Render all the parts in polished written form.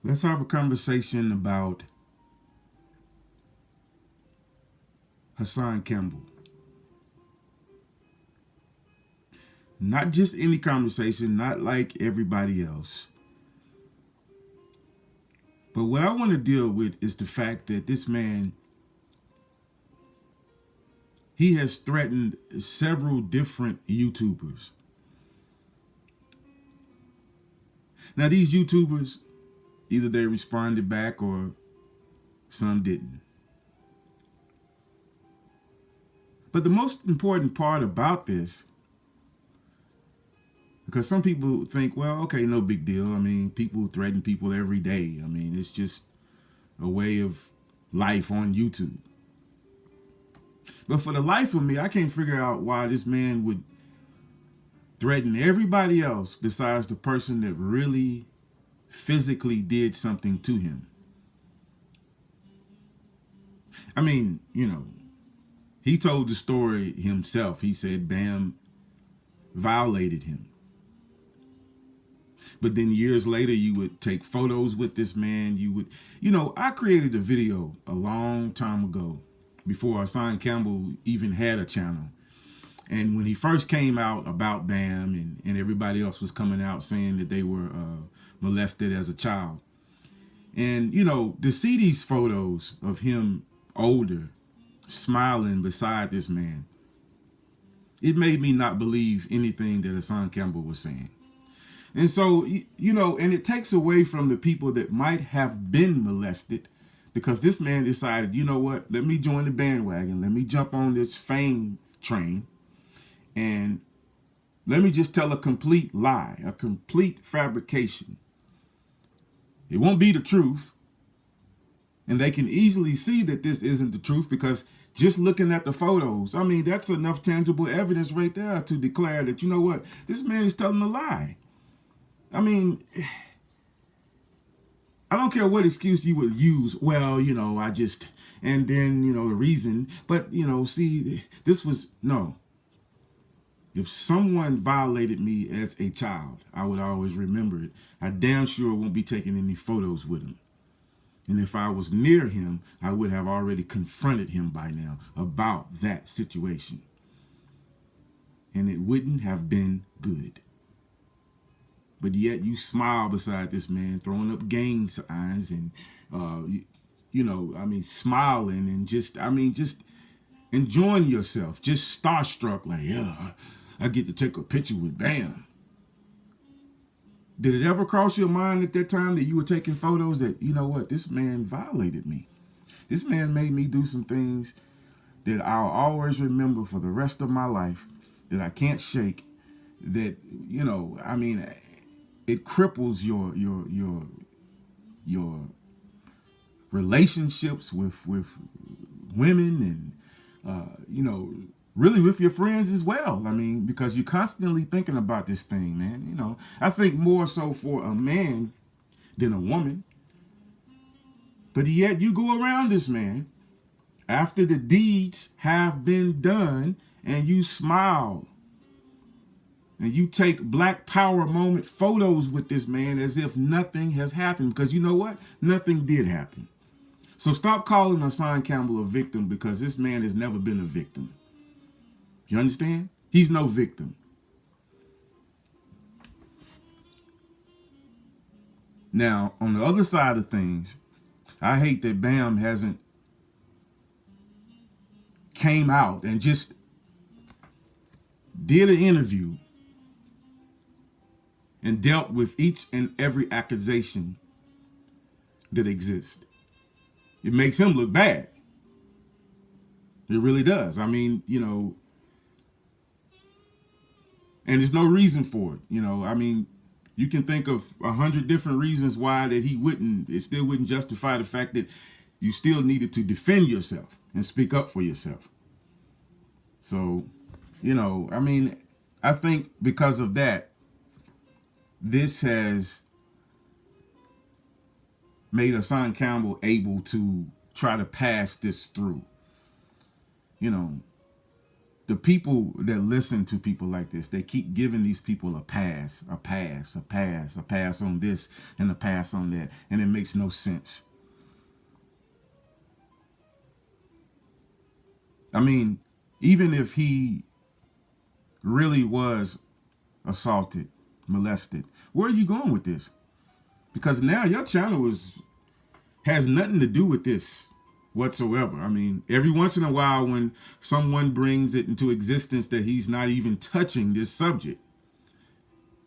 Let's have a conversation about Hassan Campbell. Not just any conversation, not like everybody else. But what I want to deal with is the fact that this man, he has threatened several different YouTubers. Now, these YouTubers, either they responded back or some didn't. But the most important part about this, because some people think, well, okay, no big deal. I mean, people threaten people every day. I mean, it's just a way of life on YouTube. But for the life of me, I can't figure out why this man would threaten everybody else besides the person that really physically did something to him. I mean, he told the story himself. He said Bam violated him. But then years later, you would take photos with this man. You would, I created a video a long time ago before Hassan Campbell even had a channel. And when he first came out about Bam and everybody else was coming out saying that they were molested as a child. And, to see these photos of him older, smiling beside this man, it made me not believe anything that Hassan Campbell was saying. And so, and it takes away from the people that might have been molested, because this man decided, you know what, let me join the bandwagon. Let me jump on this fame train. And let me just tell a complete lie, a complete fabrication. It won't be the truth. And they can easily see that this isn't the truth, because just looking at the photos, I mean, that's enough tangible evidence right there to declare that, you know what, this man is telling a lie. I mean, I don't care what excuse you would use. Well, I just, and then, the reason. But, see, this was, no. If someone violated me as a child, I would always remember it. I damn sure won't be taking any photos with him. And if I was near him, I would have already confronted him by now about that situation. And it wouldn't have been good. But yet you smile beside this man, throwing up gang signs and, smiling and just enjoying yourself, just starstruck, like, yeah, I get to take a picture with Bam. Did it ever cross your mind at that time that you were taking photos that, you know what, this man violated me? This man made me do some things that I'll always remember for the rest of my life, that I can't shake, that, it cripples your relationships with women and really with your friends as well. I mean, because you're constantly thinking about this thing, man. I think more so for a man than a woman. But yet you go around this man after the deeds have been done and you smile. And you take Black Power moment photos with this man as if nothing has happened. Because you know what? Nothing did happen. So stop calling Hassan Campbell a victim, because this man has never been a victim. You understand? He's no victim. Now, on the other side of things, I hate that Bam hasn't came out and just did an interview and dealt with each and every accusation that exists. It makes him look bad. It really does. I mean, and there's no reason for it. You can think of 100 different reasons why that it still wouldn't justify the fact that you still needed to defend yourself and speak up for yourself. So, I think because of that, this has made Hassan Campbell able to try to pass this through. You know, the people that listen to people like this, they keep giving these people a pass, a pass, a pass, a pass on this and a pass on that. And it makes no sense. I mean, even if he really was assaulted, molested, where are you going with this? Because now your channel has nothing to do with this whatsoever. I mean, every once in a while when someone brings it into existence that he's not even touching this subject,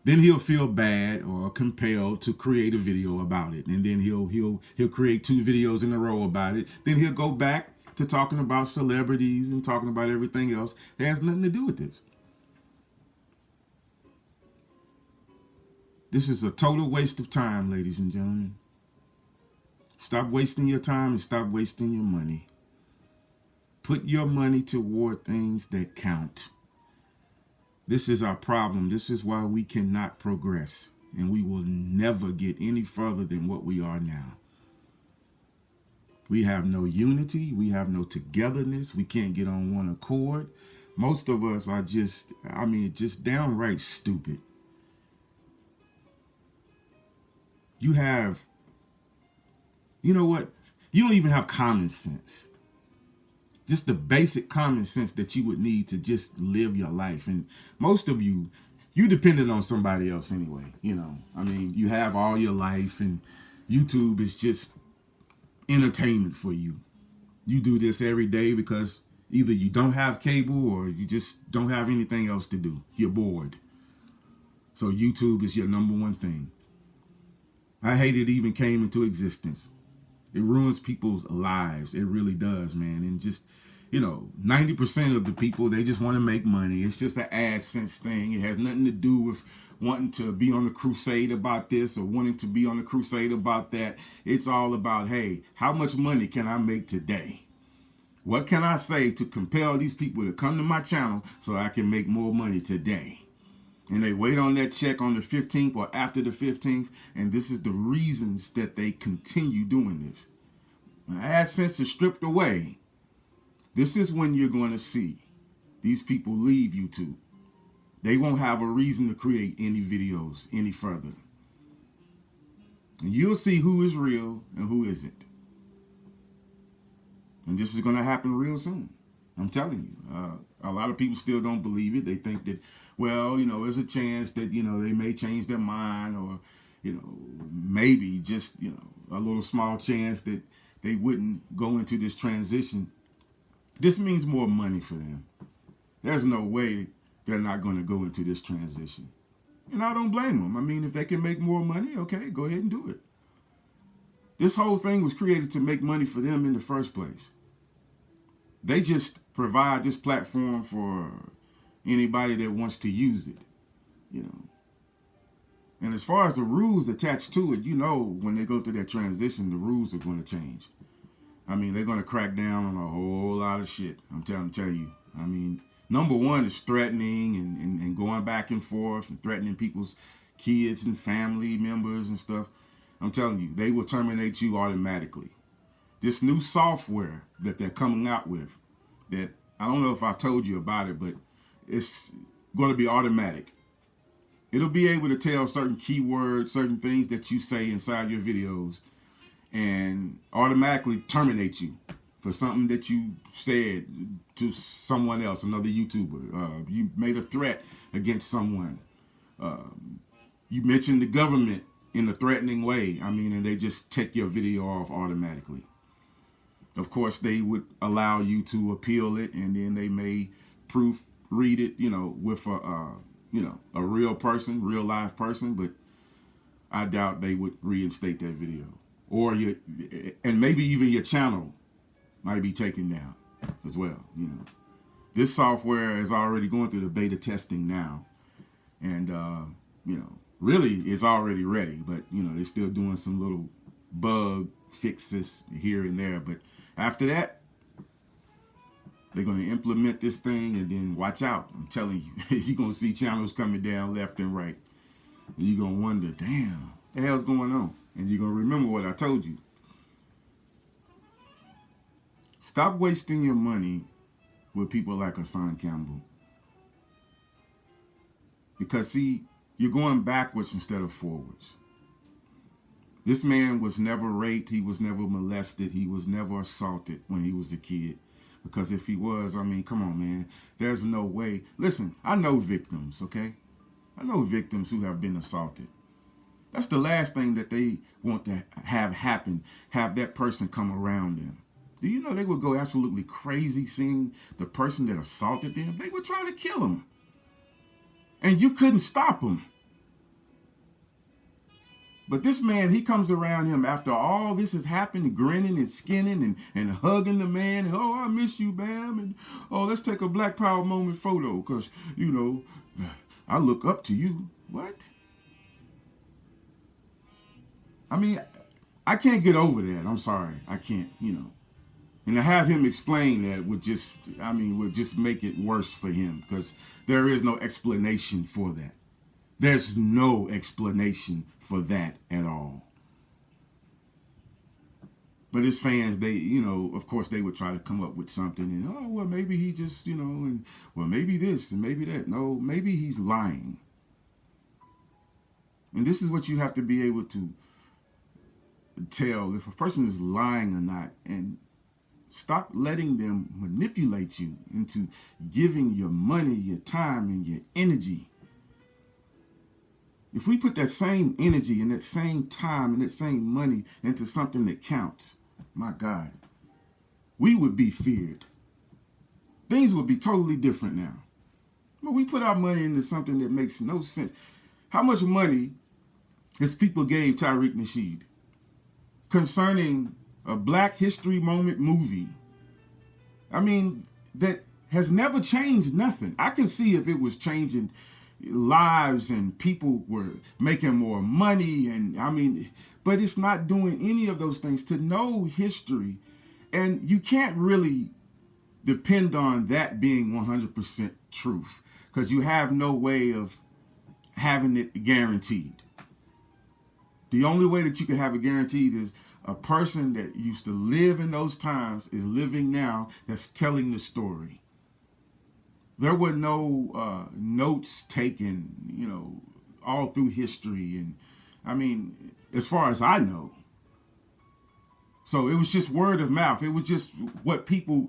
then he'll feel bad or compelled to create a video about it. And then he'll create 2 videos in a row about it. Then he'll go back to talking about celebrities and talking about everything else that has nothing to do with this. This is a total waste of time, ladies and gentlemen. Stop wasting your time and stop wasting your money. Put your money toward things that count. This is our problem. This is why we cannot progress. And we will never get any further than what we are now. We have no unity. We have no togetherness. We can't get on one accord. Most of us are just downright stupid. You know what? You don't even have common sense. Just the basic common sense that you would need to just live your life. And most of you dependent on somebody else anyway. You know, I mean, you have all your life and YouTube is just entertainment for you. You do this every day because either you don't have cable or you just don't have anything else to do. You're bored. So YouTube is your #1 thing. I hate it even came into existence. It ruins people's lives. It really does, man. And just, 90% of the people, they just want to make money. It's just an AdSense thing. It has nothing to do with wanting to be on the crusade about this or wanting to be on the crusade about that. It's all about, hey, how much money can I make today? What can I say to compel these people to come to my channel so I can make more money today? And they wait on that check on the 15th or after the 15th. And this is the reasons that they continue doing this. When AdSense is stripped away, this is when you're going to see these people leave YouTube. They won't have a reason to create any videos any further. And you'll see who is real and who isn't. And this is going to happen real soon. I'm telling you. A lot of people still don't believe it. They think that, well, there's a chance that, they may change their mind or, maybe just, a little small chance that they wouldn't go into this transition. This means more money for them. There's no way they're not going to go into this transition. And I don't blame them. I mean, if they can make more money, okay, go ahead and do it. This whole thing was created to make money for them in the first place. They just provide this platform for anybody that wants to use it, And as far as the rules attached to it, when they go through that transition, the rules are going to change. I mean, they're going to crack down on a whole lot of shit. I'm telling you. I mean, #1 is threatening and going back and forth and threatening people's kids and family members and stuff. I'm telling you, they will terminate you automatically. This new software that they're coming out with, that I don't know if I told you about it, but it's going to be automatic. It'll be able to tell certain keywords, certain things that you say inside your videos, and automatically terminate you for something that you said to someone else, another YouTuber. You made a threat against someone. You mentioned the government in a threatening way. I mean, and they just take your video off automatically. Of course, they would allow you to appeal it, and then they may proofread it, with a real person, real live person. But I doubt they would reinstate that video, or and maybe even your channel might be taken down as well. This software is already going through the beta testing now, and really it's already ready. But they're still doing some little bug fixes here and there. But after that, they're going to implement this thing, and then watch out. I'm telling you, you're going to see channels coming down left and right. And you're going to wonder, damn, what the hell's going on? And you're going to remember what I told you. Stop wasting your money with people like Hassan Campbell. Because, see, you're going backwards instead of forwards. This man was never raped. He was never molested. He was never assaulted when he was a kid. Because if he was, I mean, come on, man. There's no way. Listen, I know victims, okay? I know victims who have been assaulted. That's the last thing that they want to have happen, have that person come around them. Do you know they would go absolutely crazy seeing the person that assaulted them? They would try to kill him. And you couldn't stop him. But this man, he comes around him after all this has happened, grinning and skinning and hugging the man. And, oh, I miss you, Bam. And, oh, let's take a Black Power moment photo because, you know, I look up to you. What? I mean, I can't get over that. I'm sorry. I can't, you know. And to have him explain that would just make it worse for him because there is no explanation for that. There's no explanation for that at all. But his fans, they, you know, of course they would try to come up with something and, oh, well, maybe he just, you know, and, well, maybe this and maybe that. No, maybe he's lying. And this is what you have to be able to tell if a person is lying or not, and stop letting them manipulate you into giving your money, your time, and your energy. If we put that same energy and that same time and that same money into something that counts, my God, we would be feared. Things would be totally different now. But we put our money into something that makes no sense. How much money his people gave Tariq Nasheed concerning a Black History Moment movie? I mean, that has never changed nothing. I can see if it was changing lives and people were making more money, and I mean, but it's not doing any of those things. To know history, and you can't really depend on that being 100% truth because you have no way of having it guaranteed. The only way that you can have it guaranteed is a person that used to live in those times is living now that's telling the story. There were no notes taken, you know, all through history. And I mean, as far as I know. So it was just word of mouth. It was just what people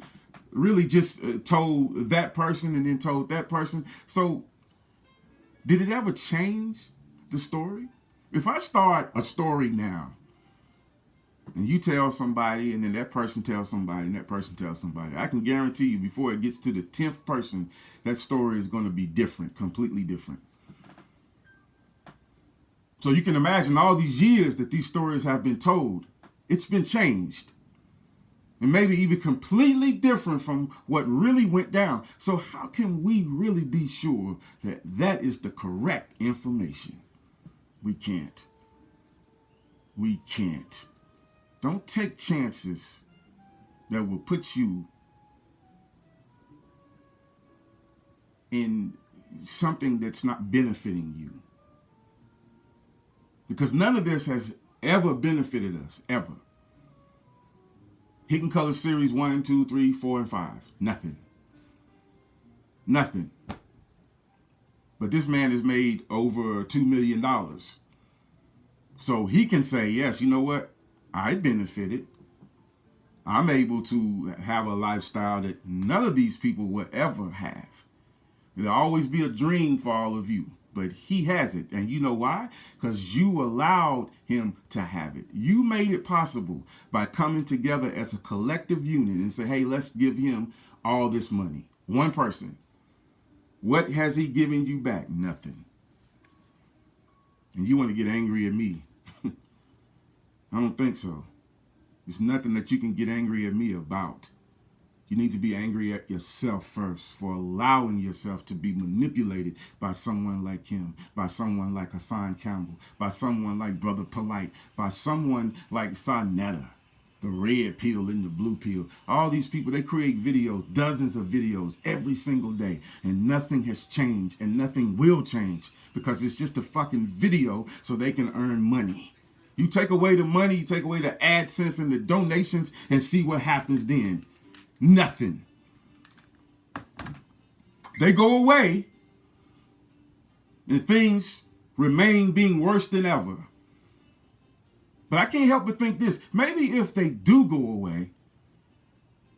really just told that person and then told that person. So did it ever change the story? If I start a story now, and you tell somebody, and then that person tells somebody, and that person tells somebody, I can guarantee you before it gets to the 10th person, that story is going to be different, completely different. So you can imagine all these years that these stories have been told, it's been changed. And maybe even completely different from what really went down. So how can we really be sure that that is the correct information? We can't. We can't. Don't take chances that will put you in something that's not benefiting you. Because none of this has ever benefited us, ever. Hidden Color Series 1, 2, 3, 4, and 5. Nothing. Nothing. But this man has made over $2 million. So he can say, yes, you know what? I benefited. I'm able to have a lifestyle that none of these people will ever have. There'll always be a dream for all of you, but he has it. And you know why? Because you allowed him to have it. You made it possible by coming together as a collective unit and say, hey, let's give him all this money. One person. What has he given you back? Nothing. And you want to get angry at me. I don't think so. There's nothing that you can get angry at me about. You need to be angry at yourself first for allowing yourself to be manipulated by someone like him, by someone like Hassan Campbell, by someone like Brother Polite, by someone like Sonetta. the red pill and the blue pill. All these people, they create videos, dozens of videos every single day, and nothing has changed and nothing will change because it's just a fucking video so they can earn money. You take away the money, you take away the AdSense and the donations, and see what happens then. Nothing. They go away and things remain being worse than ever. But I can't help but think this. Maybe if they do go away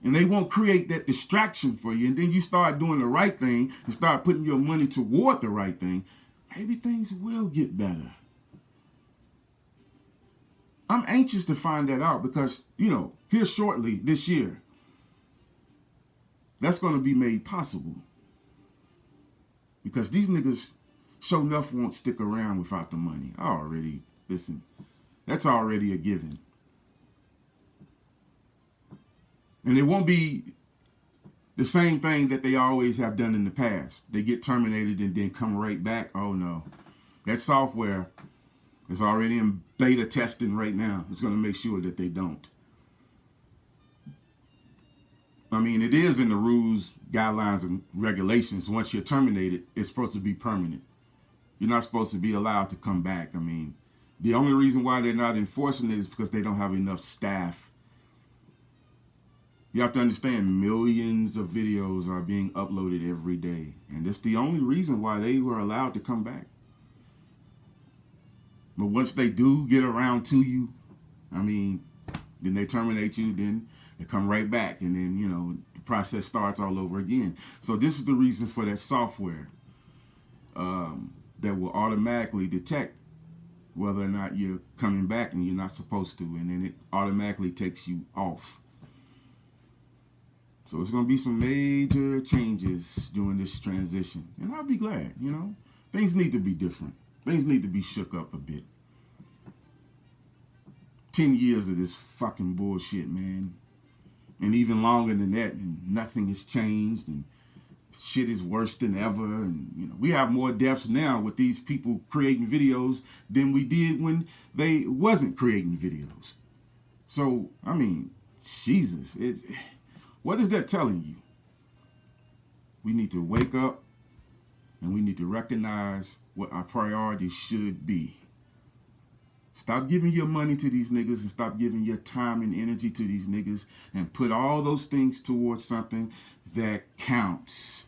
and they won't create that distraction for you, and then you start doing the right thing and start putting your money toward the right thing, maybe things will get better. I'm anxious to find that out because, here shortly this year, that's going to be made possible. Because these niggas sure enough won't stick around without the money. Listen, that's already a given. And it won't be the same thing that they always have done in the past. They get terminated and then come right back. Oh no. That software is already in beta testing right now. It's going to make sure that they don't. I mean, it is in the rules, guidelines, and regulations. Once you're terminated, it's supposed to be permanent. You're not supposed to be allowed to come back. I mean, the only reason why they're not enforcing it is because they don't have enough staff. You have to understand, millions of videos are being uploaded every day. And that's the only reason why they were allowed to come back. But once they do get around to you, then they terminate you, then they come right back. And then, the process starts all over again. So this is the reason for that software that will automatically detect whether or not you're coming back and you're not supposed to, and then it automatically takes you off. So it's going to be some major changes during this transition, and I'll be glad. Things need to be different. Things need to be shook up a bit. 10 years of this fucking bullshit, man, and even longer than that, and nothing has changed, and shit is worse than ever, and we have more deaths now with these people creating videos than we did when they wasn't creating videos. So, Jesus, what is that telling you? We need to wake up and we need to recognize what our priorities should be. Stop giving your money to these niggas and stop giving your time and energy to these niggas and put all those things towards something that counts.